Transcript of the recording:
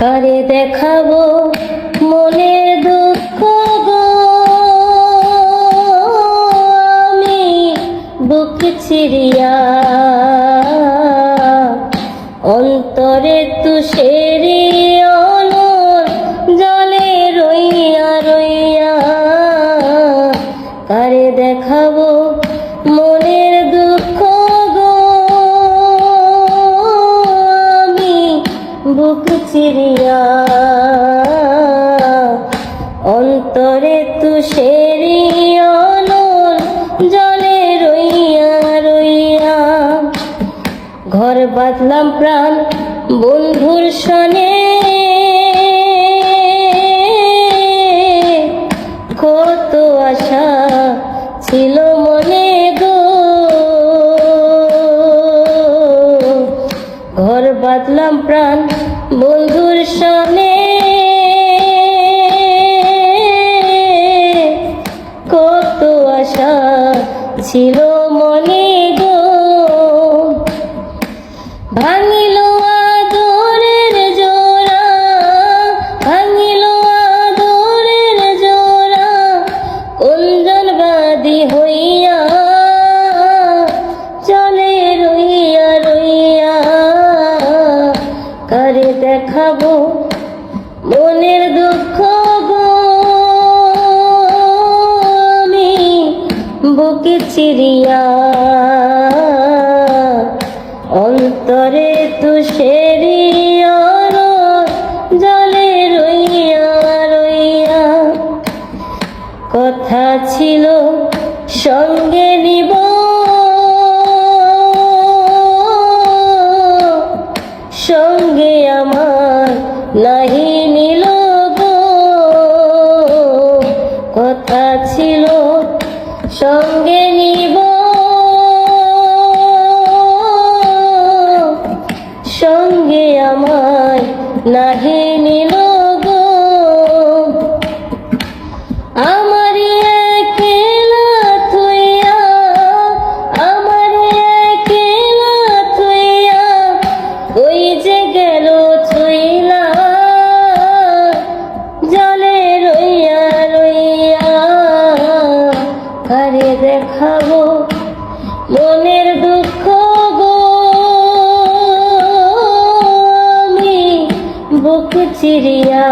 কারে দেখাবো মনের দুঃখ গো, আমি বুক চিরিয়া অন্তরে তুষেরি অনর জলে রইয়া রইয়া। কারে দেখাবো মনের দুঃখ গো, আমি বুক চিরিয়া অন্তরে তুষেরি অনর জলে রইয়া রইয়া। ঘর বাঁধলাম প্রাণ বন্ধুর সনে, কত আশা ছিল মনে গো। ঘর বাঁধলাম প্রাণ বন্ধুর সনে, কত আশা ছিল মনে গো। ভাঙিল আদরের জোড়া, ভাঙিল আদরের জোড়া, কুঞ্জনবাদী হইয়া চলে রইয়া রইয়া। কারে দেখাবো মনের দুঃখ গো, আমি বুকে চিরিয়া অন্তরে তুষেরি অনর জলে রইয়া রইয়া। কথা ছিল সঙ্গে নিব, সঙ্গে আমার নাহি নিল গো। কথা ছিল সঙ্গে নিব, সঙ্গে আমায় নাহি নিল গো। আমারি একলা থইয়া, আমারি একলা থইয়া, ওই যে গেল ছুইলা জলে রইয়া রইয়া। কারে দেখাবো মনের দুঃখ গো, আমি বুক চিরিয়া